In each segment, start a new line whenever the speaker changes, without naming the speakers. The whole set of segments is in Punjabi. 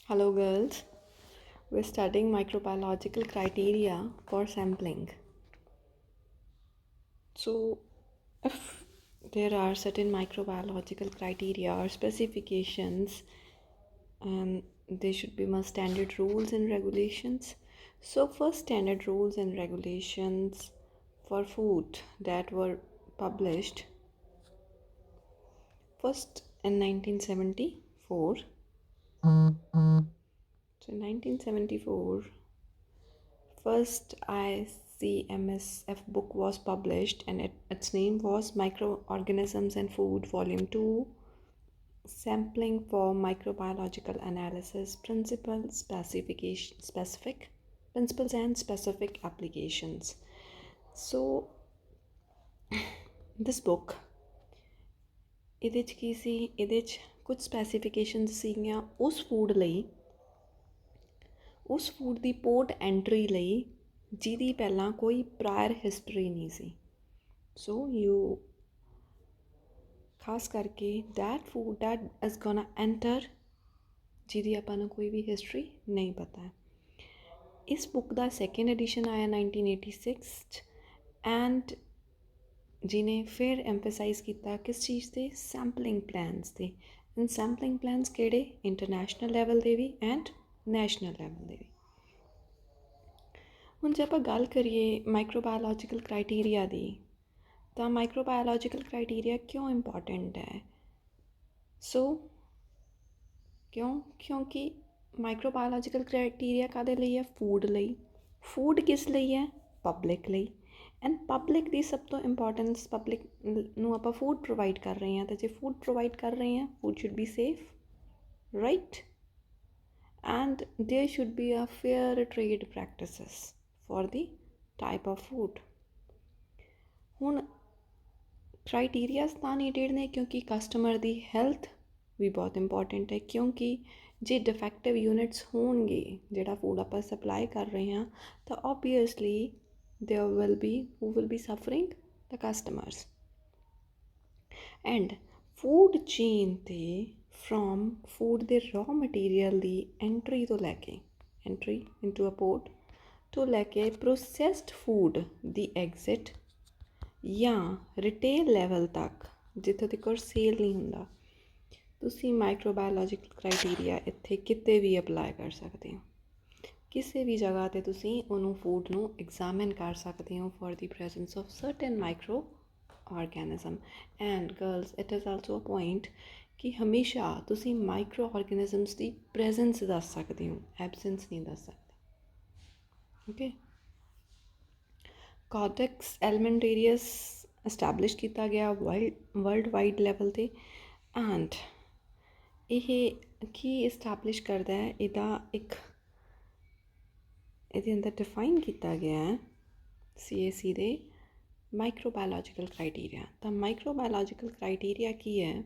Hello, girls. We're studying microbiological criteria for sampling. So, if there are certain microbiological criteria or specifications, there should be more standard rules and regulations. So, first, standard rules and regulations for food that were published first in 1974. So, in 1974, first ICMSF book was published, and its name was Microorganisms and Food, Volume 2, Sampling for Microbiological Analysis, Specific Principles and Specific Applications. So, this book, ਇਹਦੇ 'ਚ ਕੀ ਸੀ? ਇਹਦੇ 'ਚ ਕੁਝ ਸਪੈਸੀਫਿਕੇਸ਼ਨਸ ਸੀਗੀਆਂ ਉਸ ਫੂਡ ਦੀ ਪੋਰਟ ਐਂਟਰੀ ਲਈ ਜਿਹਦੀ ਪਹਿਲਾਂ ਕੋਈ ਪ੍ਰਾਇਰ ਹਿਸਟਰੀ ਨਹੀਂ ਸੀ। ਸੋ ਯੂ ਖਾਸ ਕਰਕੇ that food that is ਗੋਨਾ enter ਜਿਹਦੀ ਆਪਾਂ ਨੂੰ ਕੋਈ ਵੀ ਹਿਸਟਰੀ ਨਹੀਂ ਪਤਾ। ਇਸ ਬੁੱਕ ਦਾ ਸੈਕਿੰਡ ਐਡੀਸ਼ਨ ਆਇਆ 1986 'ਚ ਐਂਡ ਜਿਹਨੇ ਫਿਰ ਐਮਫਸਾਈਜ਼ ਕੀਤਾ ਕਿਸ ਚੀਜ਼ 'ਤੇ? ਸੈਂਪਲਿੰਗ ਪਲਾਨਸ 'ਤੇ। ਐਂਡ ਸੈਂਪਲਿੰਗ ਪਲਾਨਸ ਕਿਹੜੇ? ਇੰਟਰਨੈਸ਼ਨਲ ਲੈਵਲ ਦੇ ਵੀ ਐਂਡ ਨੈਸ਼ਨਲ ਲੈਵਲ ਦੇ ਵੀ। ਹੁਣ ਜੇ ਆਪਾਂ ਗੱਲ ਕਰੀਏ ਮਾਈਕਰੋਬਾਇਓਲੋਜੀਕਲ ਕ੍ਰਾਈਟੀਰੀਆ ਦੀ, ਤਾਂ ਮਾਈਕਰੋਬਾਇਓਲੋਜੀਕਲ ਕ੍ਰਾਈਟੀਰੀਆ ਕਿਉਂ ਇੰਪੋਰਟੈਂਟ ਹੈ? ਕਿਉਂਕਿ ਮਾਈਕਰੋਬਾਇਓਲੋਜੀਕਲ ਕ੍ਰਾਈਟੀਰੀਆ ਕਾਹਦੇ ਲਈ ਹੈ? ਫੂਡ ਲਈ। ਫੂਡ ਕਿਸ ਲਈ ਹੈ? ਪਬਲਿਕ ਲਈ। ਐਂਡ ਪਬਲਿਕ ਦੀ ਸਭ ਤੋਂ ਇੰਪੋਰਟੈਂਸ, ਪਬਲਿਕ ਨੂੰ ਆਪਾਂ ਫੂਡ ਪ੍ਰੋਵਾਈਡ ਕਰ ਰਹੇ ਹਾਂ, ਅਤੇ ਜੇ ਫੂਡ ਪ੍ਰੋਵਾਈਡ ਕਰ ਰਹੇ ਹਾਂ, food should be safe, right? and there should be a fair trade practices for the type of food. ਹੁਣ ਕ੍ਰਾਈਟੀਰੀਆਸ ਤਾਂ ਨੀਡਡ ਨੇ ਕਿਉਂਕਿ ਕਸਟਮਰ ਦੀ ਹੈਲਥ ਵੀ ਬਹੁਤ ਇੰਪੋਰਟੈਂਟ ਹੈ, ਕਿਉਂਕਿ ਜੇ ਡਿਫੈਕਟਿਵ ਯੂਨਿਟਸ ਹੋਣਗੇ ਜਿਹੜਾ ਫੂਡ ਆਪਾਂ ਸਪਲਾਈ ਕਰ ਰਹੇ ਹਾਂ, ਤਾਂ obviously there will be who will be suffering? The customers. And food chain ਤੇ from food ਦੇ raw material ਦੀ entry ਤੋਂ ਲੈ ਕੇ entry into a port ਤੋਂ ਲੈ ਕੇ processed food ਦੀ exit ਜਾਂ retail level ਤੱਕ ਜਿੱਥੇ ਤੱਕ ਸੇਲ ਨਹੀਂ ਹੁੰਦਾ, ਤੁਸੀਂ ਮਾਈਕਰੋਬਾਇਓਲੋਜੀਕਲ ਕ੍ਰਾਈਟੀਰੀਆ ਇੱਥੇ ਕਿਤੇ ਵੀ ਅਪਲਾਈ ਕਰ ਸਕਦੇ ਹੋ। ਕਿਸੇ ਵੀ ਜਗ੍ਹਾ 'ਤੇ ਤੁਸੀਂ ਉਹਨੂੰ ਫੂਡ ਨੂੰ ਐਗਜ਼ਾਮਿਨ ਕਰ ਸਕਦੇ ਹੋ for the presence of certain microorganism. And girls, it is also a point ਕਿ ਹਮੇਸ਼ਾ ਤੁਸੀਂ ਮਾਈਕਰੋ ਆਰਗੈਨਿਜ਼ਮਸ ਦੀ ਪ੍ਰੈਜ਼ੈਂਸ ਦੱਸ ਸਕਦੇ ਹੋ, ਐਬਸੈਂਸ ਨਹੀਂ ਦੱਸ ਸਕਦੇ। ਓਕੇ, ਕੋਡੈਕਸ ਐਲੀਮੈਂਟੇਰੀਅਸ ਐਸਟੈਬਲਿਸ਼ ਕੀਤਾ ਗਿਆ ਵਰਲਡ ਵਾਈਡ ਲੈਵਲ 'ਤੇ। ਐਂਡ ਇਹ ਕੀ ਐਸਟੈਬਲਿਸ਼ ਕਰਦਾ ਹੈ? ਇਹਦੇ ਅੰਦਰ ਡਿਫਾਈਨ ਕੀਤਾ ਗਿਆ ਹੈ CAC ਦੇ ਮਾਈਕਰੋਬਾਇਓਲੋਜੀਕਲ ਕ੍ਰਾਈਟੀਰੀਆ। ਤਾਂ ਮਾਈਕਰੋਬਾਇਓਲੋਜੀਕਲ ਕ੍ਰਾਈਟੀਰੀਆ ਕੀ ਹੈ?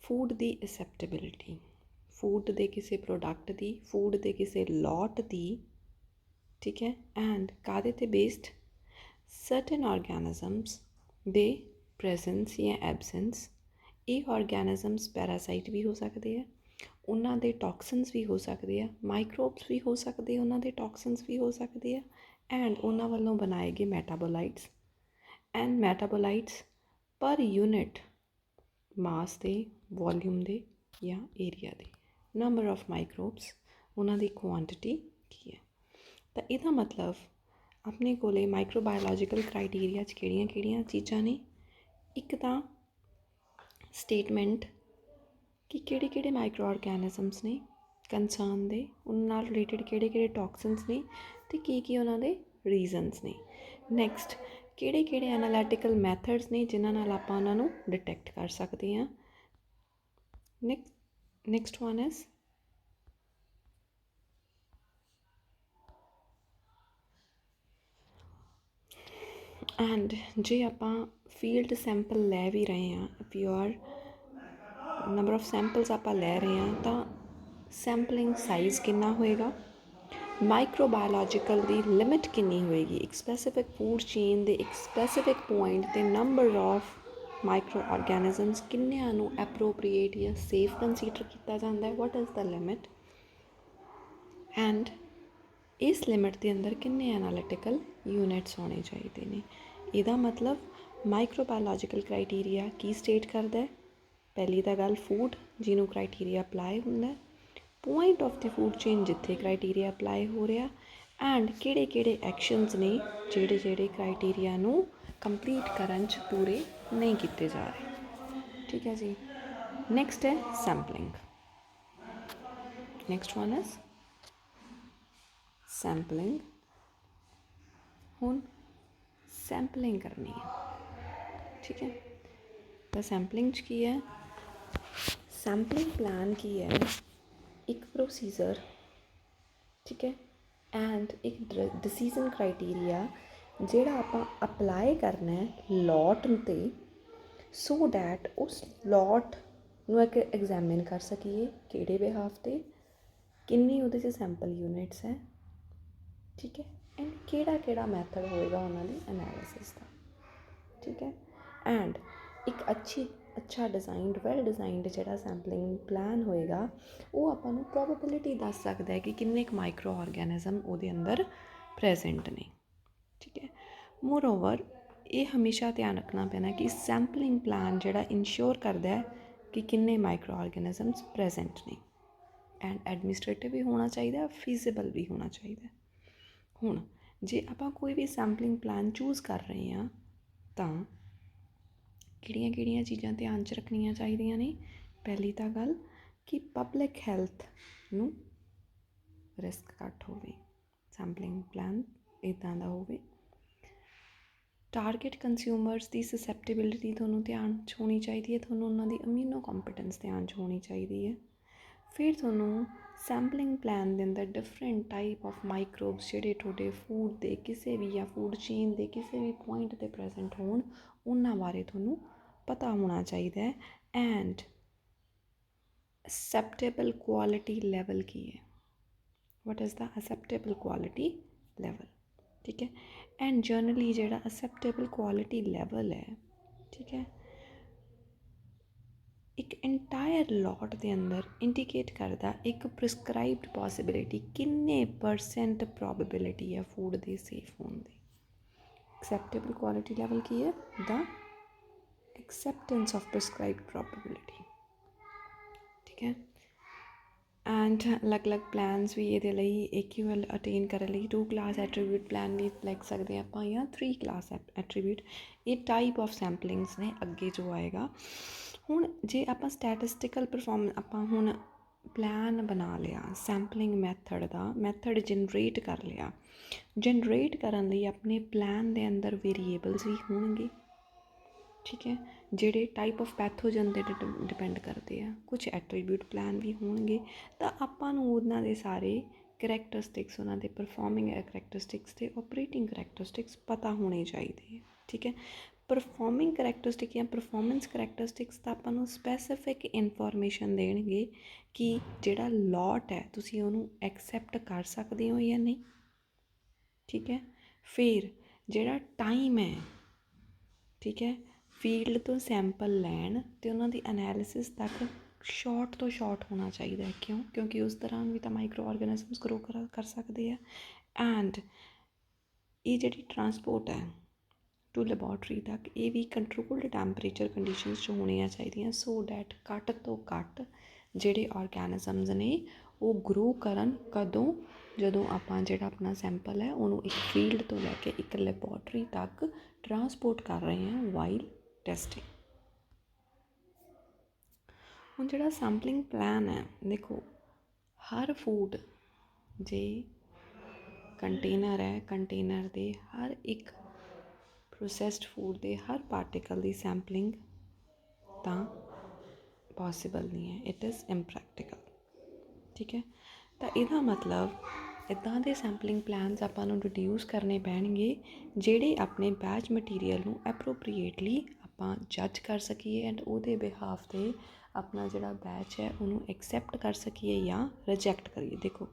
ਫੂਡ ਦੀ ਐਕਸੈਪਟੇਬਿਲਿਟੀ, ਫੂਡ ਦੇ ਕਿਸੇ ਪ੍ਰੋਡਕਟ ਦੀ, ਫੂਡ ਦੇ ਕਿਸੇ ਲੋਟ ਦੀ, ਠੀਕ ਹੈ? ਐਂਡ ਕਾਹਦੇ 'ਤੇ ਬੇਸਡ? ਸਰਟਨ ਆਰਗੈਨਿਜ਼ਮਸ ਦੇ ਪ੍ਰੈਜ਼ੈਂਸ ਜਾਂ ਐਬਸੈਂਸ। ਇਹ ਆਰਗੈਨਿਜ਼ਮਸ ਪੈਰਾਸਾਈਟ ਵੀ ਹੋ ਸਕਦੇ ਆ, ਉਹਨਾਂ ਦੇ ਟੌਕਸਿਨਸ ਵੀ ਹੋ ਸਕਦੇ ਆ, ਮਾਈਕਰੋਬਸ ਵੀ ਹੋ ਸਕਦੇ, ਉਹਨਾਂ ਦੇ ਟੌਕਸਿਨਸ ਵੀ ਹੋ ਸਕਦੇ ਆ, ਐਂਡ ਉਹਨਾਂ ਵੱਲੋਂ ਬਣਾਏ ਗਏ ਮੈਟਾਬੋਲਾਈਟਸ। ਐਂਡ ਮੈਟਾਬੋਲਾਈਟਸ ਪਰ ਯੂਨਿਟ ਮਾਸ ਦੇ, ਵੋਲਿਊਮ ਦੇ ਜਾਂ ਏਰੀਆ ਦੇ, ਨੰਬਰ ਆਫ ਮਾਈਕਰੋਬਸ, ਉਹਨਾਂ ਦੀ ਕੁਆਂਟਿਟੀ ਕੀ ਹੈ। ਤਾਂ ਇਹਦਾ ਮਤਲਬ ਆਪਣੇ ਕੋਲੇ ਮਾਈਕਰੋਬਾਇਓਲੋਜੀਕਲ ਕ੍ਰਾਈਟੀਰੀਆ 'ਚ ਕਿਹੜੀਆਂ ਚੀਜ਼ਾਂ ਨੇ? ਇੱਕ ਤਾਂ ਸਟੇਟਮੈਂਟ ਕਿ ਕਿਹੜੇ ਮਾਈਕਰੋ ਆਰਗੈਨਿਜ਼ਮਸ ਨੇ ਕੰਸਰਨ ਦੇ, ਉਹਨਾਂ ਨਾਲ ਰਿਲੇਟਡ ਕਿਹੜੇ ਟੌਕਸਿਨਸ ਨੇ ਅਤੇ ਕੀ ਉਹਨਾਂ ਦੇ ਰੀਜ਼ਨਸ ਨੇ। ਨੈਕਸਟ, ਕਿਹੜੇ ਐਨਾਲਿਟੀਕਲ ਮੈਥਡਸ ਨੇ ਜਿਨ੍ਹਾਂ ਨਾਲ ਆਪਾਂ ਉਹਨਾਂ ਨੂੰ ਡਿਟੈਕਟ ਕਰ ਸਕਦੇ ਹਾਂ। ਨੈਕਸਟ ਵਨ ਇਜ਼ ਐਂਡ ਜੇ ਆਪਾਂ ਫੀਲਡ ਸੈਂਪਲ ਲੈ ਵੀ ਰਹੇ ਹਾਂ, ਪਿਓਰ ਨੰਬਰ ਆਫ ਸੈਂਪਲਸ ਆਪਾਂ ਲੈ ਰਹੇ ਹਾਂ, ਤਾਂ ਸੈਂਪਲਿੰਗ ਸਾਈਜ਼ ਕਿੰਨਾ ਹੋਏਗਾ? ਮਾਈਕਰੋਬਾਇਓਲੋਜੀਕਲ ਦੀ ਲਿਮਿਟ ਕਿੰਨੀ ਹੋਏਗੀ? ਇੱਕ ਸਪੈਸੀਫਿਕ ਫੂਡ ਚੇਨ ਦੇ ਇੱਕ ਸਪੈਸੀਫਿਕ ਪੁਆਇੰਟ 'ਤੇ ਨੰਬਰ ਆਫ ਮਾਈਕਰੋ ਆਰਗੈਨਿਜ਼ਮਸ ਕਿੰਨਿਆਂ ਨੂੰ ਐਪਰੋਪਰੀਏਟ ਜਾਂ ਸੇਫ ਕੰਸੀਡਰ ਕੀਤਾ ਜਾਂਦਾ ਹੈ, what is the limit, and ਇਸ ਲਿਮਿਟ ਦੇ ਅੰਦਰ ਕਿੰਨੇ ਐਨਾਲੀਟੀਕਲ ਯੂਨਿਟਸ ਹੋਣੇ ਚਾਹੀਦੇ ਨੇ। ਇਹਦਾ ਮਤਲਬ ਮਾਈਕਰੋਬਾਇਓਲੋਜੀਕਲ ਕ੍ਰਾਈਟੀਰੀਆ ਕੀ ਸਟੇਟ ਕਰਦਾ ਹੈ? ਪਹਿਲੀ ਤਾਂ ਗੱਲ ਫੂਡ ਜਿਹਨੂੰ ਕ੍ਰਾਈਟੀਰੀਆ ਅਪਲਾਈ ਹੁੰਦਾ, point of the food chain ਜਿੱਥੇ ਕ੍ਰਾਈਟੀਰੀਆ ਅਪਲਾਈ ਹੋ ਰਿਹਾ, ਐਂਡ ਕਿਹੜੇ ਕਿਹੜੇ ਐਕਸ਼ਨਸ ਨੇ ਜਿਹੜੇ ਜਿਹੜੇ ਕ੍ਰਾਈਟੀਰੀਆ ਨੂੰ ਕੰਪਲੀਟ ਕਰਨ 'ਚ ਪੂਰੇ ਨਹੀਂ ਕੀਤੇ ਜਾ ਰਹੇ। ਠੀਕ ਹੈ ਜੀ। ਨੈਕਸਟ ਹੈ sampling. Next one is sampling. ਹੁਣ ਸੈਂਪਲਿੰਗ ਕਰਨੀ ਹੈ, ਠੀਕ ਹੈ। ਤਾਂ ਸੈਂਪਲਿੰਗ 'ਚ ਕੀ ਹੈ? ਸੈਂਪਲਿੰਗ ਪਲਾਨ ਕੀ ਹੈ? ਇੱਕ ਪ੍ਰੋਸੀਜਰ, ਠੀਕ ਹੈ, ਐਂਡ ਇੱਕ ਡਿਸੀਜ਼ਨ ਕ੍ਰਾਈਟੀਰੀਆ ਜਿਹੜਾ ਆਪਾਂ ਅਪਲਾਈ ਕਰਨਾ ਹੈ ਲੋਟ 'ਤੇ, ਸੋ ਡੈਟ ਉਸ ਲੋਟ ਨੂੰ ਇੱਕ ਐਗਜ਼ਾਮਿਨ ਕਰ ਸਕੀਏ ਕਿਹੜੇ ਬਿਹਾਫ 'ਤੇ, ਕਿੰਨੀ ਉਹਦੇ 'ਚ ਸੈਂਪਲ ਯੂਨਿਟਸ ਹੈ, ਠੀਕ ਹੈ, ਐਂਡ ਕਿਹੜਾ ਕਿਹੜਾ ਮੈਥਡ ਹੋਏਗਾ ਉਹਨਾਂ ਦੀ ਐਨਾਲਿਸਿਸ ਦਾ, ਠੀਕ ਹੈ। ਐਂਡ ਇੱਕ ਅੱਛਾ ਡਿਜ਼ਾਈਨਡ, ਵੈਲ ਡਿਜ਼ਾਈਨਡ ਜਿਹੜਾ ਸੈਂਪਲਿੰਗ ਪਲਾਨ ਹੋਏਗਾ ਉਹ ਆਪਾਂ ਨੂੰ ਪ੍ਰੋਬੇਬਿਲਿਟੀ ਦੱਸ ਸਕਦਾ ਹੈ ਕਿ ਕਿੰਨੇ ਕੁ ਮਾਈਕਰੋ ਆਰਗੈਨਿਜ਼ਮ ਉਹਦੇ ਅੰਦਰ ਪ੍ਰੈਜ਼ੈਂਟ ਨੇ, ਠੀਕ ਹੈ। ਮੋਰ ਓਵਰ ਇਹ ਹਮੇਸ਼ਾ ਧਿਆਨ ਰੱਖਣਾ ਪੈਣਾ ਕਿ ਸੈਂਪਲਿੰਗ ਪਲਾਨ ਜਿਹੜਾ ਇਨਸ਼ੋਰ ਕਰਦਾ ਹੈ ਕਿ ਕਿੰਨੇ ਮਾਈਕਰੋ ਆਰਗੈਨਿਜ਼ਮਸ ਪ੍ਰੈਜ਼ੈਂਟ ਨੇ, ਐਂਡ ਐਡਮਿਨਿਸਟ੍ਰੇਟਿਵ ਵੀ ਹੋਣਾ ਚਾਹੀਦਾ, ਫੀਜ਼ੀਬਲ ਵੀ ਹੋਣਾ ਚਾਹੀਦਾ। ਹੁਣ ਜੇ ਆਪਾਂ ਕੋਈ ਵੀ ਸੈਂਪਲਿੰਗ ਪਲਾਨ ਚੂਜ਼ ਕਰ ਰਹੇ ਹਾਂ ਤਾਂ ਕਿਹੜੀਆਂ ਕਿਹੜੀਆਂ ਚੀਜ਼ਾਂ ਧਿਆਨ 'ਚ ਰੱਖਣੀਆਂ ਚਾਹੀਦੀਆਂ ਨੇ? ਪਹਿਲੀ ਤਾਂ ਗੱਲ ਕਿ ਪਬਲਿਕ ਹੈਲਥ ਨੂੰ ਰਿਸਕ ਘੱਟ ਹੋਵੇ, ਸੈਂਪਲਿੰਗ ਪਲਾਨ ਇੱਦਾਂ ਦਾ ਹੋਵੇ। ਟਾਰਗੇਟ ਕੰਜ਼ਿਊਮਰਸ ਦੀ ਸਸੈਪਟੇਬਿਲਿਟੀ ਤੁਹਾਨੂੰ ਧਿਆਨ 'ਚ ਹੋਣੀ ਚਾਹੀਦੀ ਹੈ, ਤੁਹਾਨੂੰ ਉਹਨਾਂ ਦੀ ਇਮਿਊਨੋ ਕੰਪੀਟੈਂਸ ਧਿਆਨ 'ਚ ਹੋਣੀ ਚਾਹੀਦੀ ਹੈ। ਫਿਰ ਤੁਹਾਨੂੰ ਸੈਂਪਲਿੰਗ ਪਲਾਨ ਦੇ ਅੰਦਰ ਡਿਫਰੈਂਟ ਟਾਈਪ ਆਫ ਮਾਈਕਰੋਬਸ ਜਿਹੜੇ ਤੁਹਾਡੇ ਫੂਡ ਦੇ ਕਿਸੇ ਵੀ ਜਾਂ ਫੂਡ ਚੇਨ ਦੇ ਕਿਸੇ ਵੀ ਪੁਆਇੰਟ 'ਤੇ ਪ੍ਰੈਜ਼ੈਂਟ ਹੋਣ ਉਹਨਾਂ ਬਾਰੇ ਤੁਹਾਨੂੰ ਪਤਾ ਹੋਣਾ ਚਾਹੀਦਾ ਹੈ। ਐਂਡ ਅਸੈਪਟੇਬਲ ਕੁਆਲਿਟੀ ਲੈਵਲ ਕੀ ਹੈ? What is the acceptable quality level, ਠੀਕ ਹੈ। ਐਂਡ ਜਨਰਲੀ ਜਿਹੜਾ ਅਸੈਪਟੇਬਲ ਕੁਆਲਿਟੀ ਲੈਵਲ ਹੈ, ਠੀਕ ਹੈ, ਇੱਕ ਇੰਟਾਇਰ ਲੋਟ ਦੇ ਅੰਦਰ ਇੰਡੀਕੇਟ ਕਰਦਾ ਇੱਕ ਪ੍ਰਿਸਕਰਾਈਬਡ ਪੋਸੀਬਿਲਿਟੀ, ਕਿੰਨੇ % ਪ੍ਰੋਬੇਬਿਲਿਟੀ ਹੈ ਫੂਡ ਦੇ ਸੇਫ ਹੋਣ ਦੀ। ਐਕਸੈਪਟੇਬਲ ਕੁਆਲਿਟੀ ਲੈਵਲ ਕੀ ਹੈ? ਦਾ acceptance of prescribed probability, ਠੀਕ ਹੈ। ਐਂਡ ਅਲੱਗ-ਅਲੱਗ ਪਲਾਨਸ ਵੀ ਇਹਦੇ ਲਈ AQL ਅਟੇਨ ਕਰਨ ਲਈ 2 ਕਲਾਸ ਐਟਰੀਬਿਊਟ ਪਲਾਨ ਵੀ ਲਿਖ ਸਕਦੇ ਆਪਾਂ ਜਾਂ 3 ਕਲਾਸ ਐਟਰੀਬਿਊਟ। ਇਹ ਟਾਈਪ ਆਫ ਸੈਂਪਲਿੰਗਸ ਨੇ ਅੱਗੇ ਜੋ ਆਏਗਾ। ਹੁਣ ਜੇ ਆਪਾਂ ਸਟੈਟਿਸਟੀਕਲ ਪਰਫੋਰਮੈਂਸ, ਆਪਾਂ ਹੁਣ ਪਲਾਨ ਬਣਾ ਲਿਆ, ਸੈਂਪਲਿੰਗ ਮੈਥਡ ਜਨਰੇਟ ਕਰ ਲਿਆ। ਜਨਰੇਟ ਕਰਨ ਲਈ ਆਪਣੇ ਪਲਾਨ ਦੇ ਅੰਦਰ ਵੇਰੀਏਬਲਸ ਵੀ ਹੋਣਗੇ, ਠੀਕ ਹੈ, ਜਿਹੜੇ ਟਾਈਪ ਆਫ ਪੈਥੋਜਨ 'ਤੇ ਡਿਪੈਂਡ ਕਰਦੇ ਆ। ਕੁਛ ਐਟਰੀਬਿਊਟ ਪਲਾਨ ਵੀ ਹੋਣਗੇ, ਤਾਂ ਆਪਾਂ ਨੂੰ ਉਹਨਾਂ ਦੇ ਸਾਰੇ ਕਰੈਕਟਰਿਸਟਿਕਸ, ਉਹਨਾਂ ਦੇ ਪਰਫੋਰਮਿੰਗ ਕਰੈਕਟਰਿਸਟਿਕਸ ਅਤੇ ਓਪਰੇਟਿੰਗ ਕਰੈਕਟਰਿਸਟਿਕਸ ਪਤਾ ਹੋਣੇ ਚਾਹੀਦੇ ਹੈ, ਠੀਕ ਹੈ। ਪਰਫੋਰਮਿੰਗ ਕਰੈਕਟਰਿਸਟਿਕ ਜਾਂ ਪਰਫੋਰਮੈਂਸ ਕਰੈਕਟਰਿਸਟਿਕਸ ਤਾਂ ਆਪਾਂ ਨੂੰ ਸਪੈਸੀਫਿਕ ਇਨਫੋਰਮੇਸ਼ਨ ਦੇਣਗੇ ਕਿ ਜਿਹੜਾ ਲੋਟ ਹੈ ਤੁਸੀਂ ਉਹਨੂੰ ਐਕਸੈਪਟ ਕਰ ਸਕਦੇ ਹੋ ਜਾਂ ਨਹੀਂ, ਠੀਕ ਹੈ। ਫਿਰ ਜਿਹੜਾ ਟਾਈਮ ਹੈ, ਠੀਕ ਹੈ, ਫੀਲਡ ਤੋਂ ਸੈਂਪਲ ਲੈਣ ਅਤੇ ਉਹਨਾਂ ਦੀ ਐਨਾਲਿਸਿਸ ਤੱਕ ਸ਼ਾਰਟ ਤੋਂ ਸ਼ਾਰਟ ਹੋਣਾ ਚਾਹੀਦਾ ਹੈ। ਕਿਉਂਕਿ ਉਸ ਦੌਰਾਨ ਵੀ ਤਾਂ ਮਾਈਕਰੋ ਆਰਗੈਨਿਜ਼ਮਸ ਗਰੋ ਕਰ ਸਕਦੇ ਆ। ਐਂਡ ਇਹ ਜਿਹੜੀ ਟਰਾਂਸਪੋਰਟ ਹੈ ਟੂ ਲੈਬੋਰਟਰੀ ਤੱਕ, ਇਹ ਵੀ ਕੰਟਰੋਲਡ ਟੈਂਪਰੇਚਰ ਕੰਡੀਸ਼ਨਸ 'ਚ ਹੋਣੀਆਂ ਚਾਹੀਦੀਆਂ, ਸੋ ਡੈਟ ਘੱਟ ਤੋਂ ਘੱਟ ਜਿਹੜੇ ਆਰਗੈਨਿਜ਼ਮਸ ਨੇ ਉਹ ਗਰੋ ਕਰਨ। ਕਦੋਂ? ਜਦੋਂ ਆਪਾਂ ਜਿਹੜਾ ਆਪਣਾ ਸੈਂਪਲ ਹੈ ਉਹਨੂੰ ਇੱਕ ਫੀਲਡ ਤੋਂ ਲੈ ਕੇ ਇੱਕ ਲੈਬੋਰਟਰੀ ਤੱਕ ਟਰਾਂਸਪੋਰਟ ਕਰ ਰਹੇ ਹਾਂ ਵਾਈਲ ਟੈਸਟਿੰਗ। ਹੁਣ ਜਿਹੜਾ ਸੈਂਪਲਿੰਗ ਪਲਾਨ ਹੈ, ਦੇਖੋ ਹਰ ਫੂਡ ਜੇ ਕੰਟੇਨਰ ਹੈ, ਕੰਟੇਨਰ ਦੇ ਹਰ ਇੱਕ ਪ੍ਰੋਸੈਸਡ ਫੂਡ ਦੇ ਹਰ ਪਾਰਟੀਕਲ ਦੀ ਸੈਂਪਲਿੰਗ ਤਾਂ ਪੋਸੀਬਲ ਨਹੀਂ ਹੈ, ਇਟ ਇਜ਼ ਇੰਪ੍ਰੈਕਟੀਕਲ, ਠੀਕ ਹੈ। ਤਾਂ ਇਹਦਾ ਮਤਲਬ ਇੱਦਾਂ ਦੇ ਸੈਂਪਲਿੰਗ ਪਲਾਨਸ ਆਪਾਂ ਨੂੰ ਰਿਡਿਊਸ ਕਰਨੇ ਪੈਣਗੇ ਜਿਹੜੇ ਆਪਣੇ ਬੈਚ ਮਟੀਰੀਅਲ ਨੂੰ ਐਪਰੋਪਰੀਏਟਲੀ ਆਪਾਂ ਜੱਜ ਕਰ ਸਕੀਏ ਐਂਡ ਉਹਦੇ ਬਿਹਾਫ 'ਤੇ ਆਪਣਾ ਜਿਹੜਾ ਬੈਚ ਹੈ ਉਹਨੂੰ ਐਕਸੈਪਟ ਕਰ ਸਕੀਏ ਜਾਂ ਰਿਜੈਕਟ ਕਰੀਏ। ਦੇਖੋ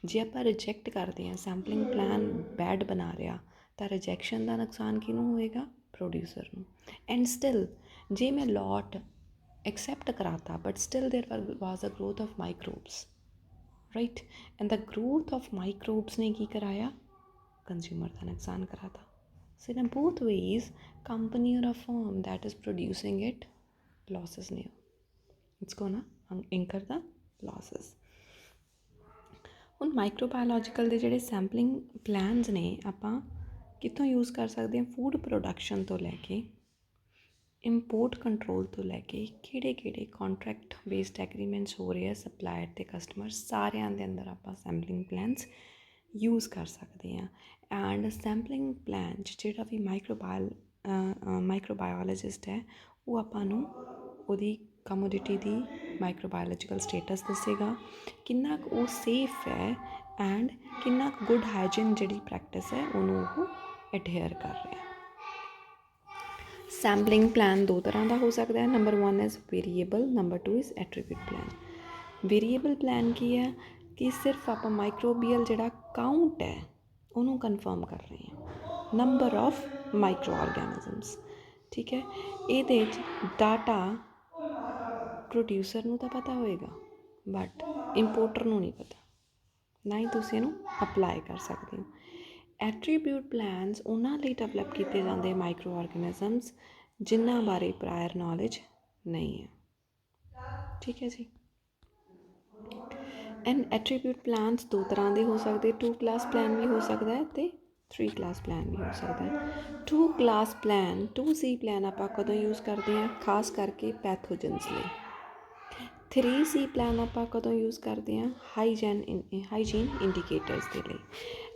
ਜੇ ਆਪਾਂ ਰਿਜੈਕਟ ਕਰਦੇ ਹਾਂ, ਸੈਂਪਲਿੰਗ ਪਲਾਨ ਬੈਡ ਬਣਾ ਰਿਹਾ, ਤਾਂ ਰਿਜੈਕਸ਼ਨ ਦਾ ਨੁਕਸਾਨ ਕਿਹਨੂੰ ਹੋਏਗਾ? ਪ੍ਰੋਡਿਊਸਰ ਨੂੰ। ਐਂਡ ਸਟਿਲ जे मैं लॉट एक्सेप्ट कराता but still there was a growth of microbes, right, and the growth of microbes ने की कराया, कंज्यूमर का नुकसान कराता. So in both ways, company or a firm that is producing it losses ne. It's gonna incur the losses. ਹੁਣ ਮਾਈਕਰੋਬਾਇਓਲੋਜੀਕਲ ਦੇ ਜਿਹੜੇ ਸੈਂਪਲਿੰਗ ਪਲਾਨਸ ਨੇ ਆਪਾਂ ਕਿੱਥੋਂ ਯੂਜ਼ ਕਰ ਸਕਦੇ ਹਾਂ? ਫੂਡ ਪ੍ਰੋਡਕਸ਼ਨ ਤੋਂ ਲੈ ਕੇ ਇੰਪੋਰਟ ਕੰਟਰੋਲ ਤੋਂ ਲੈ ਕੇ ਕਿਹੜੇ ਕੰਟਰੈਕਟ ਬੇਸਡ ਐਗਰੀਮੈਂਟਸ ਹੋ ਰਹੇ ਆ ਸਪਲਾਇਰ ਅਤੇ ਕਸਟਮਰ, ਸਾਰਿਆਂ ਦੇ ਅੰਦਰ ਆਪਾਂ ਸੈਂਪਲਿੰਗ ਪਲਾਨਸ ਯੂਜ਼ ਕਰ ਸਕਦੇ ਹਾਂ. ਐਂਡ ਸੈਂਪਲਿੰਗ ਪਲਾਨ 'ਚ ਜਿਹੜਾ ਵੀ ਮਾਈਕਰੋਬਾਇਓਲੋਜਿਸਟ ਹੈ ਉਹ ਆਪਾਂ ਨੂੰ ਉਹਦੀ ਕਮੋਡਿਟੀ ਦੀ ਮਾਈਕਰੋਬਾਇਓਲੋਜੀਕਲ ਸਟੇਟਸ ਦੱਸੇਗਾ, ਕਿੰਨਾ ਕੁ ਉਹ ਸੇਫ ਹੈ ਐਂਡ ਕਿੰਨਾ ਕੁ ਗੁੱਡ ਹਾਈਜੀਨ ਜਿਹੜੀ ਪ੍ਰੈਕਟਿਸ ਹੈ ਉਹਨੂੰ ਉਹ ਅਡੇਅਰ ਕਰ ਰਿਹਾ. ਸੈਂਪਲਿੰਗ ਪਲਾਨ ਦੋ ਤਰ੍ਹਾਂ ਦਾ ਹੋ ਸਕਦਾ ਹੈ. Number 1 is variable, number 2 is attribute plan. Variable plan ਕੀ ਹੈ ਕਿ ਸਿਰਫ ਆਪਾਂ ਮਾਈਕਰੋਬੀਅਲ ਜਿਹੜਾ ਕਾਊਂਟ ਹੈ ਉਹਨੂੰ ਕਨਫਰਮ ਕਰ ਰਹੇ ਹਾਂ, ਨੰਬਰ ਆਫ ਮਾਈਕਰੋ ਆਰਗੈਨਿਜ਼ਮਸ, ਠੀਕ ਹੈ. ਇਹਦੇ 'ਚ ਡਾਟਾ ਪ੍ਰੋਡਿਊਸਰ ਨੂੰ ਤਾਂ ਪਤਾ ਹੋਏਗਾ ਬਟ ਇੰਪੋਰਟਰ ਨੂੰ ਨਹੀਂ ਪਤਾ, ਨਾ ਹੀ ਤੁਸੀਂ ਇਹਨੂੰ ਅਪਲਾਈ ਕਰ ਸਕਦੇ ਹੋ. ਐਟਰੀਬਿਊਟ ਪਲਾਨਸ ਉਹਨਾਂ ਲਈ ਡਿਵੈਲਪ ਕੀਤੇ ਜਾਂਦੇ ਮਾਈਕਰੋ ਆਰਗੈਨਿਜ਼ਮਸ ਜਿਨ੍ਹਾਂ ਬਾਰੇ ਪ੍ਰਾਇਰ ਨੌਲੇਜ ਨਹੀਂ ਹੈ, ਠੀਕ ਹੈ ਜੀ. ਐਂਡ ਐਟਰੀਬਿਊਟ ਪਲਾਨਸ ਦੋ ਤਰ੍ਹਾਂ ਦੇ ਹੋ ਸਕਦੇ, 2 ਕਲਾਸ ਪਲਾਨ ਵੀ ਹੋ ਸਕਦਾ ਹੈ ਅਤੇ 3 ਕਲਾਸ ਪਲਾਨ ਵੀ ਹੋ ਸਕਦਾ ਹੈ. 2 ਕਲਾਸ ਪਲਾਨ 2C ਪਲਾਨ ਆਪਾਂ ਕਦੋਂ ਯੂਜ਼ ਕਰਦੇ ਹਾਂ? ਖਾਸ ਕਰਕੇ ਪੈਥੋਜਨਸ ਲਈ. 3C ਪਲਾਨ ਆਪਾਂ ਕਦੋਂ ਯੂਜ਼ ਕਰਦੇ ਹਾਂ? ਹਾਈਜੀਨ ਇੰਡੀਕੇਟਰਸ ਦੇ ਲਈ.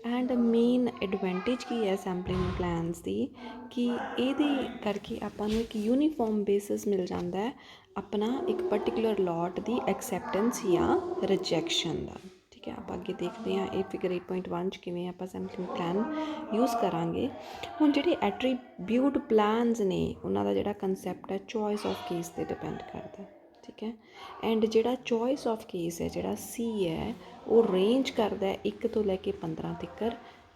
ਐਂਡ ਮੇਨ ਐਡਵਾਂਟੇਜ ਕੀ ਹੈ ਸੈਂਪਲਿੰਗ ਪਲਾਨਸ ਦੀ ਕਿ ਇਹਦੇ ਕਰਕੇ ਆਪਾਂ ਨੂੰ ਇੱਕ ਯੂਨੀਫਾਰਮ ਬੇਸਿਸ ਮਿਲ ਜਾਂਦਾ ਹੈ ਆਪਣਾ ਇੱਕ ਪਰਟੀਕੂਲਰ ਲੋਟ ਦੀ ਐਕਸੈਪਟੈਂਸ ਜਾਂ ਰਿਜੈਕਸ਼ਨ ਦਾ, ਠੀਕ ਹੈ. ਆਪਾਂ ਅੱਗੇ ਦੇਖਦੇ ਹਾਂ ਇਹ ਫਿਗਰ 8.1 'ਚ ਕਿਵੇਂ ਆਪਾਂ ਸੈਂਪਲਿੰਗ ਪਲਾਨ ਯੂਜ਼ ਕਰਾਂਗੇ. ਹੁਣ ਜਿਹੜੇ ਐਟਰੀਬਿਊਟ ਪਲਾਨਸ ਨੇ ਉਹਨਾਂ ਦਾ ਜਿਹੜਾ ਕੰਸੈਪਟ ਹੈ ਚੋਇਸ ਆਫ ਕੇਸ 'ਤੇ ਡਿਪੈਂਡ ਕਰਦਾ, ਠੀਕ ਹੈ. ਐਂਡ ਜਿਹੜਾ ਚੋਇਸ ਆਫ ਕੇਸ ਹੈ ਜਿਹੜਾ C ਹੈ ਉਹ ਰੇਂਜ ਕਰਦਾ 1 ਤੋਂ ਲੈ ਕੇ 15 ਤੱਕ,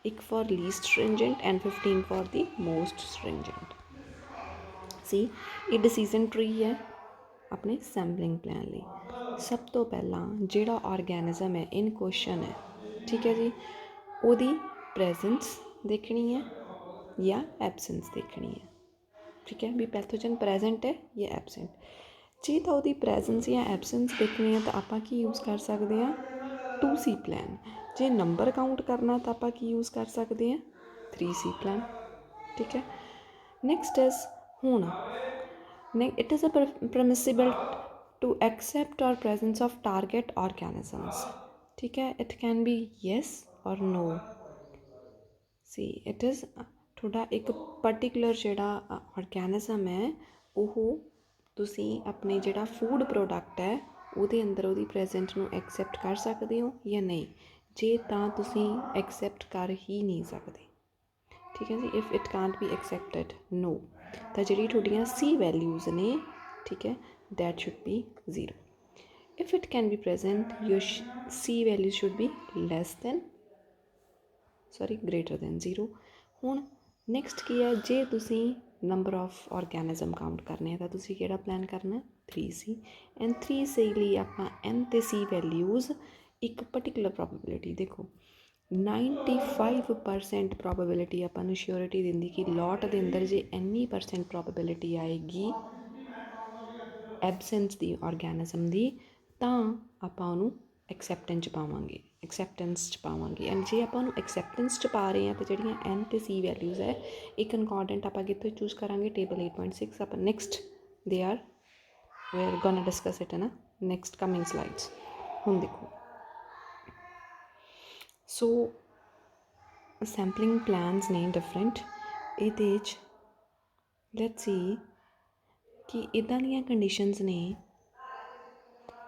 ਇੱਕ for least stringent and 15 for the most stringent. ਸੀ ਇਹ ਡਿਸੀਜ਼ਨ ਟਰੀ ਹੈ ਆਪਣੇ ਸੈਂਪਲਿੰਗ ਪਲਾਨ ਲਈ. ਸਭ ਤੋਂ ਪਹਿਲਾਂ ਜਿਹੜਾ ਆਰਗੈਨਿਜ਼ਮ ਹੈ ਇਨ ਕੁਐਸਚਨ ਹੈ, ਠੀਕ ਹੈ ਜੀ, ਉਹਦੀ ਪ੍ਰੈਜ਼ੈਂਸ ਦੇਖਣੀ ਹੈ ਜਾਂ ਐਬਸੈਂਸ ਦੇਖਣੀ ਹੈ, ਠੀਕ ਹੈ, ਵੀ ਪੈਥੋਜਨ ਪ੍ਰੈਜ਼ੈਂਟ ਹੈ ਜਾਂ ਐਬਸੈਂਟ. ਜੇ ਤਾਂ ਉਹਦੀ ਪ੍ਰੈਜ਼ੈਂਸ ਜਾਂ ਐਬਸੈਂਸ ਦੇਖਣੀ ਹੈ ਤਾਂ ਆਪਾਂ ਕੀ ਯੂਜ਼ ਕਰ ਸਕਦੇ ਹਾਂ? 2C plan. ਜੇ ਨੰਬਰ ਕਾਊਂਟ ਕਰਨਾ ਤਾਂ ਆਪਾਂ ਕੀ ਯੂਜ਼ ਕਰ ਸਕਦੇ ਹਾਂ? 3C ਪਲਾਨ, ਠੀਕ ਹੈ. ਨੈਕਸਟ ਇਜ਼ ਹੁਣ it is a permissible to accept or presence of target organisms, ਠੀਕ ਹੈ. ਇਟ ਕੈਨ ਬੀ ਯੈਸ ਔਰ ਨੋ. ਸੀ ਇਟ ਇਜ਼ ਤੁਹਾਡਾ ਇੱਕ ਪਰਟੀਕੂਲਰ ਜਿਹੜਾ ਆਰਗੈਨਿਜ਼ਮ ਹੈ ਉਹ ਤੁਸੀਂ ਆਪਣੇ ਜਿਹੜਾ ਫੂਡ ਪ੍ਰੋਡਕਟ ਹੈ ਉਹਦੇ ਅੰਦਰ ਉਹਦੀ ਪ੍ਰੈਜ਼ੈਂਟ ਨੂੰ ਐਕਸੈਪਟ ਕਰ ਸਕਦੇ ਹੋ ਜਾਂ ਨਹੀਂ. ਜੇ ਤਾਂ ਤੁਸੀਂ ਐਕਸੈਪਟ ਕਰ ਹੀ ਨਹੀਂ ਸਕਦੇ, ਠੀਕ ਹੈ ਜੀ. If it can't be accepted, no, ਤਾਂ ਜਿਹੜੀ ਤੁਹਾਡੀਆਂ C ਵੈਲਿਊਜ਼ ਨੇ, ਠੀਕ ਹੈ, that should be 0. If it can be present your C value should be greater than 0. ਹੁਣ ਨੈਕਸਟ ਕੀ ਹੈ? ਜੇ ਤੁਸੀਂ ਨੰਬਰ ਆਫ ਆਰਗੈਨਿਜ਼ਮ ਕਾਊਂਟ ਕਰਨੇ ਆ ਤਾਂ ਤੁਸੀਂ ਕਿਹੜਾ ਪਲਾਨ ਕਰਨਾ? 3C. ਐਂਡ 3C ਲਈ ਆਪਾਂ N ਅਤੇ C ਵੈਲਿਊਜ਼ ਇੱਕ ਪਰਟੀਕੂਲਰ ਪ੍ਰੋਬੇਬਿਲਿਟੀ ਦੇਖੋ 95% ਪ੍ਰੋਬੇਬਿਲਿਟੀ ਆਪਾਂ ਨੂੰ ਸ਼ਿਓਰਿਟੀ ਦਿੰਦੀ ਕਿ ਲੋਟ ਦੇ ਅੰਦਰ ਜੇ ਇੰਨੀ % ਪ੍ਰੋਬੇਬਿਲਿਟੀ ਆਏਗੀ ਐਬਸੈਂਸ ਦੀ ਆਰਗੈਨਿਜ਼ਮ ਦੀ ਤਾਂ ਆਪਾਂ ਉਹਨੂੰ ਐਕਸੈਪਟੈਂਸ 'ਚ ਪਾਵਾਂਗੇ. ਐਂਡ ਜੇ ਆਪਾਂ ਉਹਨੂੰ ਐਕਸੈਪਟੈਂਸ 'ਚ ਪਾ ਰਹੇ ਹਾਂ ਤਾਂ ਜਿਹੜੀਆਂ N ਅਤੇ C ਵੈਲਿਊਜ਼ ਹੈ ਇਹ ਕਨਕੋਰਡੈਂਟ ਆਪਾਂ ਕਿੱਥੋਂ ਚੂਜ਼ ਕਰਾਂਗੇ? ਟੇਬਲ 8.6 ਆਪਾਂ ਨੈਕਸਟ ਦੇ are we are gonna discuss it in next coming slides. ਹੁਣ ਦੇਖੋ ਸੋ ਸੈਂਪਲਿੰਗ ਪਲਾਨਸ ਨੇ ਡਿਫਰੈਂਟ. ਇਹਦੇ 'ਚ ਲੈਟਸ ਸੀ ਕਿ ਇੱਦਾਂ ਦੀਆਂ ਕੰਡੀਸ਼ਨਸ ਨੇ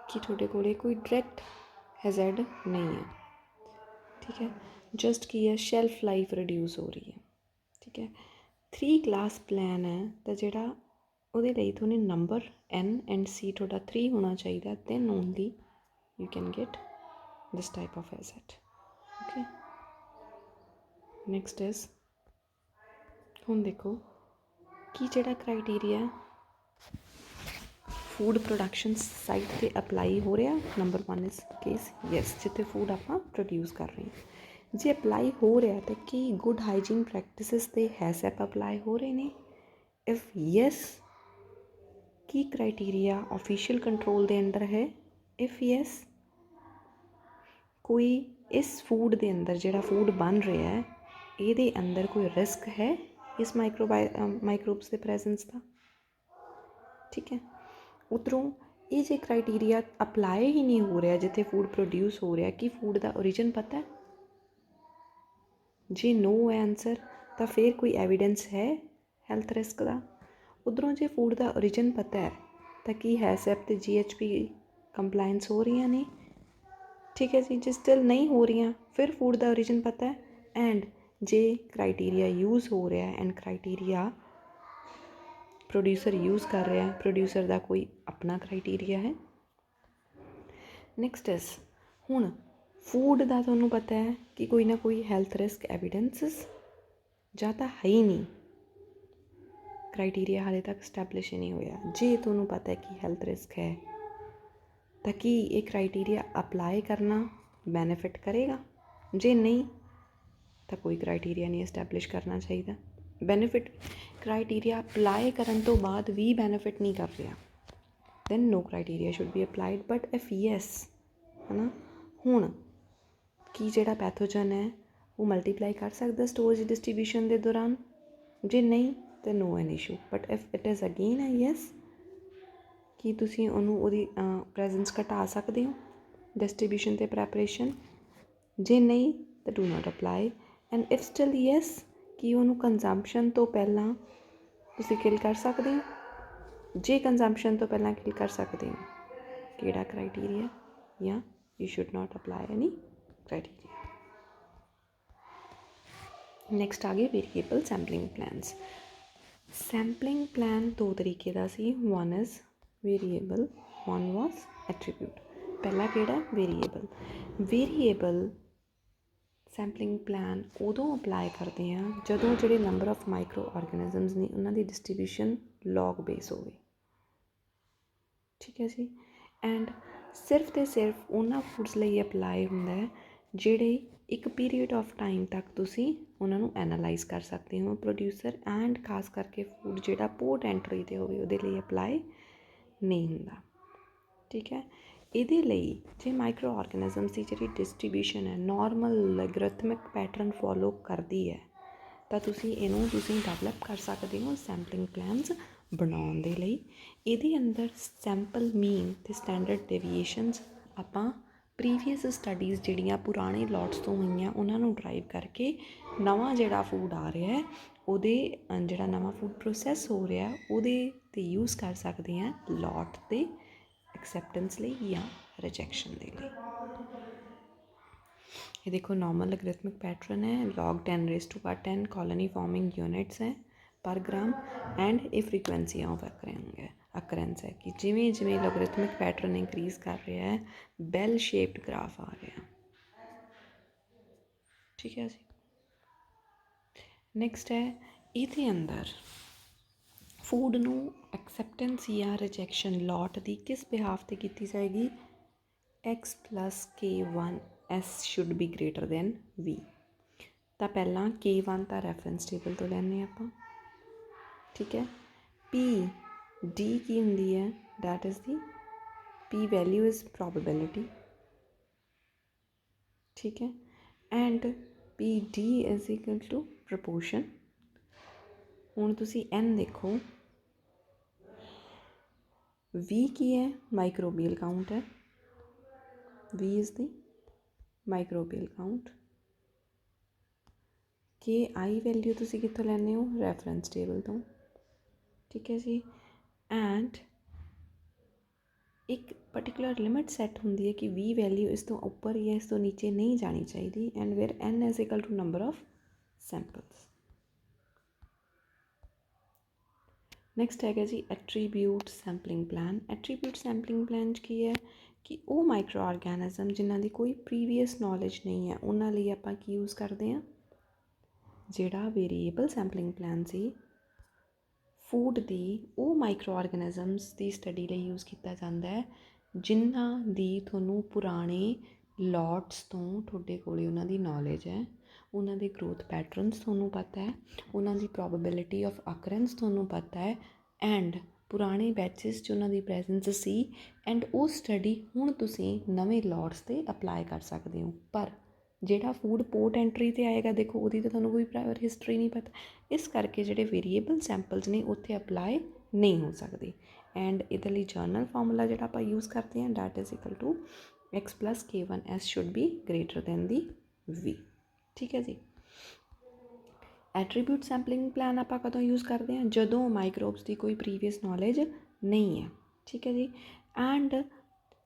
ਕਿ ਤੁਹਾਡੇ ਕੋਲ ਕੋਈ ਡਾਇਰੈਕਟ ਹੈਜ਼ਰਡ ਨਹੀਂ ਹੈ, ਠੀਕ ਹੈ. ਜਸਟ ਕੀ ਹੈ? ਸ਼ੈਲਫ ਲਾਈਫ ਰਿਡਿਊਸ ਹੋ ਰਹੀ ਹੈ, ਠੀਕ ਹੈ. 3 ਕਲਾਸ ਪਲਾਨ ਹੈ ਤਾਂ ਜਿਹੜਾ ਉਹਦੇ ਲਈ ਤੁਹਾਨੂੰ ਨੰਬਰ N ਐਂਡ C ਤੁਹਾਡਾ 3 ਹੋਣਾ ਚਾਹੀਦਾ, then only you can get this type of asset, okay. Next is ਹੁਣ ਦੇਖੋ ਕਿ ਜਿਹੜਾ ਕ੍ਰਾਈਟੀਰੀਆ ਫੂਡ ਪ੍ਰੋਡਕਸ਼ਨ ਸਾਈਟ 'ਤੇ ਅਪਲਾਈ ਹੋ ਰਿਹਾ? ਨੰਬਰ 1 ਇਜ਼ ਕੇਸ ਯੈਸ, ਜਿੱਥੇ ਫੂਡ ਆਪਾਂ ਪ੍ਰੋਡਿਊਸ ਕਰ ਰਹੇ ਹਾਂ। ਜੇ ਅਪਲਾਈ ਹੋ ਰਿਹਾ ਤਾਂ ਕੀ ਗੁੱਡ ਹਾਈਜੀਨ ਪ੍ਰੈਕਟਿਸਿਸ 'ਤੇ ਹੈਸਐਪ ਅਪਲਾਈ ਹੋ ਰਹੇ ਨੇ? If yes, Ki criteria official control ਦੇ ਅੰਡਰ ਹੈ? ਇਫ ਯੈਸ, ਕੋਈ ਇਸ ਫੂਡ ਦੇ ਅੰਦਰ ਜਿਹੜਾ ਫੂਡ ਬਣ ਰਿਹਾ ਹੈ ਇਹਦੇ ਅੰਦਰ ਕੋਈ ਰਿਸਕ ਹੈ ਇਸ ਮਾਈਕਰੋਬਸ ਦੇ ਪ੍ਰੈਜ਼ੈਂਸ ਦਾ? ਠੀਕ ਹੈ। ਉੱਧਰੋਂ ਇਹ ਜੇ ਕ੍ਰਾਈਟੀਰੀਆ ਅਪਲਾਈ ਹੀ ਨਹੀਂ ਹੋ ਰਿਹਾ ਜਿੱਥੇ ਫੂਡ ਪ੍ਰੋਡਿਊਸ ਹੋ ਰਿਹਾ, ਕੀ ਫੂਡ ਦਾ ਓਰੀਜਨ ਪਤਾ ਹੈ? ਜੇ ਨੋ ਹੈ ਆਨਸਰ ਤਾਂ ਫਿਰ ਕੋਈ ਐਵੀਡੈਂਸ ਹੈ ਹੈਲਥ ਰਿਸਕ ਦਾ? ਉੱਧਰੋਂ ਜੇ ਫੂਡ ਦਾ ਓਰੀਜਨ ਪਤਾ ਹੈ ਤਾਂ ਕੀ ਹੈਸਐਪ ਅਤੇ GHP ਕੰਪਲਾਇੰਸ ਹੋ ਰਹੀਆਂ ਨੇ? ਠੀਕ ਹੈ ਜੀ। ਜੇ ਸਟਿਲ ਨਹੀਂ ਹੋ ਰਹੀਆਂ ਫਿਰ ਫੂਡ ਦਾ ਓਰੀਜਨ ਪਤਾ ਹੈ ਐਂਡ ਜੇ ਕ੍ਰਾਈਟੀਰੀਆ ਯੂਜ਼ ਹੋ ਰਿਹਾ ਐਂਡ ਕ੍ਰਾਈਟੀਰੀਆ ਪ੍ਰੋਡਿਊਸਰ ਯੂਜ਼ ਕਰ ਰਿਹਾ, ਪ੍ਰੋਡਿਊਸਰ ਦਾ ਕੋਈ ਆਪਣਾ ਕ੍ਰਾਈਟੀਰੀਆ ਹੈ। ਨੈਕਸਟ ਇਜ਼, ਹੁਣ ਫੂਡ ਦਾ ਤੁਹਾਨੂੰ ਪਤਾ ਹੈ ਕਿ ਕੋਈ ਨਾ ਕੋਈ ਹੈਲਥ ਰਿਸਕ ਐਵੀਡੈਂਸਿਸ ਜਾਂ ਤਾਂ ਹੈ ਹੀ ਨਹੀਂ, ਕ੍ਰਾਈਟੀਰੀਆ ਹਾਲੇ ਤੱਕ ਸਟੈਬਲਿਸ਼ ਹੀ ਨਹੀਂ ਹੋਇਆ। ਜੇ ਤੁਹਾਨੂੰ ਪਤਾ ਹੈ ਕਿ ਹੈਲਥ ਰਿਸਕ ਹੈ ਤਾਂ ਕੀ ਇਹ ਕ੍ਰਾਈਟੀਰੀਆ ਅਪਲਾਈ ਕਰਨਾ ਬੈਨੀਫਿਟ ਕਰੇਗਾ? ਜੇ ਨਹੀਂ ਤਾਂ ਕੋਈ ਕ੍ਰਾਈਟੀਰੀਆ ਨਹੀਂ ਐਸਟੈਬਲਿਸ਼ ਕਰਨਾ ਚਾਹੀਦਾ। ਬੈਨੀਫਿਟ ਕ੍ਰਾਈਟੀਰੀਆ ਅਪਲਾਈ ਕਰਨ ਤੋਂ ਬਾਅਦ ਵੀ ਬੈਨੀਫਿਟ ਨਹੀਂ ਕਰ ਰਿਹਾ, then no criteria should be applied. But if yes, ਹੈ ਨਾ, ਹੁਣ ਕੀ ਜਿਹੜਾ ਪੈਥੋਜਨ ਹੈ ਉਹ ਮਲਟੀਪਲਾਈ ਕਰ ਸਕਦਾ ਸਟੋਰੇਜ ਡਿਸਟਰੀਬਿਊਸ਼ਨ ਦੇ ਦੌਰਾਨ? ਜੇ ਨਹੀਂ ਤਾਂ no an issue. But if it is again ਹੈ ਯੈਸ, ਕੀ ਤੁਸੀਂ ਉਹਦੀ ਪ੍ਰੈਜ਼ੈਂਸ ਘਟਾ ਸਕਦੇ ਹੋ ਡਿਸਟਰੀਬਿਊਸ਼ਨ ਅਤੇ ਪ੍ਰੈਪਰੇਸ਼ਨ? ਜੇ ਨਹੀਂ ਤਾਂ do not apply. And if still yes, ਕੀ ਉਹਨੂੰ ਕੰਜ਼ੰਪਸ਼ਨ ਤੋਂ ਪਹਿਲਾਂ ਤੁਸੀਂ ਕਿਲ ਕਰ ਸਕਦੇ ਹੋ? ਜੇ ਕੰਜ਼ੰਪਸ਼ਨ ਤੋਂ ਪਹਿਲਾਂ ਕਿਲ ਕਰ ਸਕਦੇ ਹੋ, ਕਿਹੜਾ ਕ੍ਰਾਈਟੀਰੀਆ? ਜਾਂ you should not apply any criteria. Next ਆ ਗਏ variable sampling plans. Sampling plan ਦੋ ਤਰੀਕੇ ਦਾ ਸੀ, one is variable, one was attribute. ਪਹਿਲਾ ਕਿਹੜਾ? ਵੇਰੀਏਬਲ। ਵੇਰੀਏਬਲ ਸੈਂਪਲਿੰਗ ਪਲਾਨ ਉਦੋਂ ਅਪਲਾਈ ਕਰਦੇ ਹਾਂ ਜਦੋਂ ਜਿਹੜੇ ਨੰਬਰ ਆਫ ਮਾਈਕਰੋ ਆਰਗੈਨਿਜ਼ਮਸ ਨੇ ਉਹਨਾਂ ਦੀ ਡਿਸਟਰੀਬਿਊਸ਼ਨ ਲੌਗ ਬੇਸ ਹੋਵੇ। ਠੀਕ ਹੈ ਜੀ। ਐਂਡ ਸਿਰਫ ਅਤੇ ਸਿਰਫ ਉਹਨਾਂ ਫੂਡਸ ਲਈ ਅਪਲਾਈ ਹੁੰਦਾ ਹੈ ਜਿਹੜੇ ਇੱਕ ਪੀਰੀਅਡ ਆਫ ਟਾਈਮ ਤੱਕ ਤੁਸੀਂ ਉਹਨਾਂ ਨੂੰ ਐਨਾਲਾਈਜ਼ ਕਰ ਸਕਦੇ ਹੋ ਪ੍ਰੋਡਿਊਸਰ, ਐਂਡ ਖਾਸ ਕਰਕੇ ਫੂਡ ਜਿਹੜਾ ਪੋਰਟ ਐਂਟਰੀ 'ਤੇ ਹੋਵੇ ਉਹਦੇ ਲਈ ਅਪਲਾਈ ਨਹੀਂ ਹੁੰਦਾ। ਠੀਕ ਹੈ। ਇਹਦੇ ਲਈ ਜੇ ਮਾਈਕਰੋ ਆਰਗੈਨਿਜ਼ਮਸ ਦੀ ਜਿਹੜੀ ਡਿਸਟਰੀਬਿਊਸ਼ਨ ਹੈ ਨੋਰਮਲ ਲੋਗੈਰਿਥਮਿਕ ਪੈਟਰਨ ਫੋਲੋ ਕਰਦੀ ਹੈ ਤਾਂ ਤੁਸੀਂ ਡਿਵੈਲਪ ਕਰ ਸਕਦੇ ਹੋ ਸੈਂਪਲਿੰਗ ਪਲਾਨਸ ਬਣਾਉਣ ਦੇ ਲਈ। ਇਹਦੇ ਅੰਦਰ ਸੈਂਪਲ ਮੀਨ ਅਤੇ ਸਟੈਂਡਰਡ ਡੇਵੀਏਸ਼ਨਸ ਆਪਾਂ ਪ੍ਰੀਵੀਅਸ ਸਟੱਡੀਜ਼ ਜਿਹੜੀਆਂ ਪੁਰਾਣੇ ਲੋਟਸ ਤੋਂ ਹੋਈਆਂ ਉਹਨਾਂ ਨੂੰ ਡਰਾਈਵ ਕਰਕੇ ਨਵਾਂ ਜਿਹੜਾ ਫੂਡ ਆ ਰਿਹਾ ਹੈ ਉਹਦੇ ਜਿਹੜਾ ਨਵਾਂ ਫੂਡ ਪ੍ਰੋਸੈਸ ਹੋ ਰਿਹਾ ਉਹਦੇ 'ਤੇ ਯੂਜ਼ ਕਰ ਸਕਦੇ ਹਾਂ ਲੋਟ ਦੇ ਐਕਸੈਪਟੈਂਸ ਲਈ ਜਾਂ ਰਿਜੈਕਸ਼ਨ ਦੇ ਲਈ। ਇਹ ਦੇਖੋ ਨॉर्मल लोगरिथमिक पैटर्न है, log 10⁻10 कॉलोनी फॉर्मिंग यूनिट्स हैं पर ग्राम एंड ये फ्रीकुएंसी ऑफ अकरेंस है कि जिमें जिमें लोगरिथमिक पैटर्न इंक्रीज़ कर रहा है बैल शेप्ड ग्राफ आ रहा। ठीक है जी। नैक्सट है ये अंदर फूड नू एक्सैप्टेंस या रिजैक्शन लॉट की किस बिहाफ से की जाएगी? x + k1 s should be greater than v। तो पहला k1 तो रैफरेंस टेबल तो लैने आप। ठीक है। p d की होंगी है? That is the p value is probability. ठीक है। And p d is equal to proportion. हुण तुसी n देखो, v की है? माइक्रोबियल काउंट है। v is the microbial count. K I value तुसी कित्थों लैंदे हो? रैफरेंस टेबल तो। ठीक है जी। एंड एक पर्टिकुलर लिमिट सैट होंगी है कि v वैल्यू इस तो उपर या इस तो नीचे नहीं जानी चाहिए। And where n is equal to number of samples. Next है जी attribute sampling plan. Attribute sampling plan की है कि वो माइक्रो ऑर्गेनिज्म जिन्हों की कोई प्रीवियस नॉलेज नहीं है उन्होंने आप यूज़ करते हैं जिहड़ा वेरीएबल सैंपलिंग प्लान सी ਫੂਡ ਦੀ ਉਹ ਮਾਈਕਰੋ ਆਰਗੈਨਿਜ਼ਮਸ ਦੀ ਸਟੱਡੀ ਲਈ ਯੂਜ਼ ਕੀਤਾ ਜਾਂਦਾ ਹੈ ਜਿਨ੍ਹਾਂ ਦੀ ਤੁਹਾਨੂੰ ਪੁਰਾਣੇ ਲੋਟਸ ਤੋਂ ਤੁਹਾਡੇ ਕੋਲ ਉਹਨਾਂ ਦੀ ਨੌਲੇਜ ਹੈ, ਉਹਨਾਂ ਦੇ ਗਰੋਥ ਪੈਟਰਨਸ ਤੁਹਾਨੂੰ ਪਤਾ ਹੈ, ਉਹਨਾਂ ਦੀ ਪ੍ਰੋਬੇਬਿਲਿਟੀ ਆਫ ਅਕਰੈਂਸ ਤੁਹਾਨੂੰ ਪਤਾ ਹੈ, ਐਂਡ ਪੁਰਾਣੇ ਬੈਚਿਸ 'ਚ ਉਹਨਾਂ ਦੀ ਪ੍ਰੈਜ਼ੈਂਸ ਸੀ, ਐਂਡ ਉਹ ਸਟੱਡੀ ਹੁਣ ਤੁਸੀਂ ਨਵੇਂ ਲੋਟਸ 'ਤੇ ਅਪਲਾਈ ਕਰ ਸਕਦੇ ਹੋ। ਪਰ ਜਿਹੜਾ ਫੂਡ ਪੋਰਟ ਐਂਟਰੀ 'ਤੇ ਆਏਗਾ, ਦੇਖੋ ਉਹਦੀ ਤਾਂ ਤੁਹਾਨੂੰ ਕੋਈ ਪ੍ਰਾਇਰ ਹਿਸਟਰੀ ਨਹੀਂ ਪਤਾ, ਇਸ ਕਰਕੇ ਜਿਹੜੇ ਵੇਰੀਏਬਲ ਸੈਂਪਲਸ ਨੇ ਉੱਥੇ ਅਪਲਾਈ ਨਹੀਂ ਹੋ ਸਕਦੇ। ਐਂਡ ਇਹਦੇ ਲਈ ਜਰਨਲ ਫਾਰਮੂਲਾ ਜਿਹੜਾ ਆਪਾਂ ਯੂਜ਼ ਕਰਦੇ ਹਾਂ, that is equal to x plus k1s should be greater than the v। ਠੀਕ ਹੈ ਜੀ। ਐਟਰੀਬਿਊਟ ਸੈਂਪਲਿੰਗ ਪਲਾਨ ਆਪਾਂ ਕਦੋਂ ਯੂਜ਼ ਕਰਦੇ ਹਾਂ, ਜਦੋਂ ਮਾਈਕਰੋਬਸ ਦੀ ਕੋਈ ਪ੍ਰੀਵੀਅਸ ਨੌਲੇਜ ਨਹੀਂ ਹੈ। ਠੀਕ ਹੈ ਜੀ। ਐਂਡ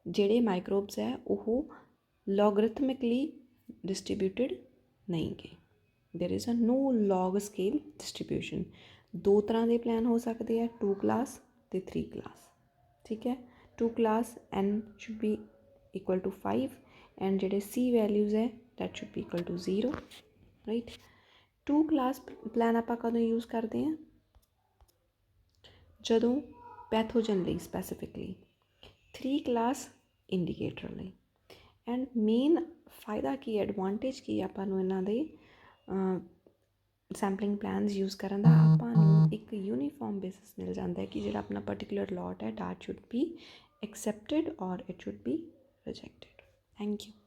ਜਿਹੜੇ ਮਾਈਕਰੋਬਸ ਹੈ ਉਹ ਲੋਗਰਿਥਮਿਕਲੀ ਡਿਸਟਰੀਬਿਊਟਿਡ ਨਹੀਂ ਗੇ, there is a no log scale distribution. ਦੋ ਤਰ੍ਹਾਂ ਦੇ ਪਲਾਨ ਹੋ ਸਕਦੇ ਆ, 2 ਕਲਾਸ ਅਤੇ 3 ਕਲਾਸ। ਠੀਕ ਹੈ। 2 class n should be equal to 5 and ਜਿਹੜੇ c values ਹੈ that should be equal to 0, right। 2 class plan ਆਪਾਂ ਕਦੋਂ ਯੂਜ਼ ਕਰਦੇ ਹਾਂ, ਜਦੋਂ ਪੈਥੋਜਨ ਲਈ ਸਪੈਸੀਫਿਕਲੀ, 3 ਕਲਾਸ ਇੰਡੀਕੇਟਰ ਲਈ। ਐਂਡ ਮੇਨ ਫਾਇਦਾ ਕੀ, ਐਡਵਾਂਟੇਜ ਕੀ ਆਪਾਂ ਨੂੰ ਇਹਨਾਂ ਦੇ ਸੈਂਪਲਿੰਗ ਪਲਾਨਸ ਯੂਜ਼ ਕਰਨ ਦਾ, ਆਪਾਂ ਨੂੰ ਇੱਕ ਯੂਨੀਫਾਰਮ ਬੇਸਿਸ ਮਿਲ ਜਾਂਦਾ ਹੈ ਕਿ ਜਿਹੜਾ ਆਪਣਾ ਪਰਟੀਕੂਲਰ ਲੋਟ ਹੈ that should be accepted or it should be rejected। Thank you।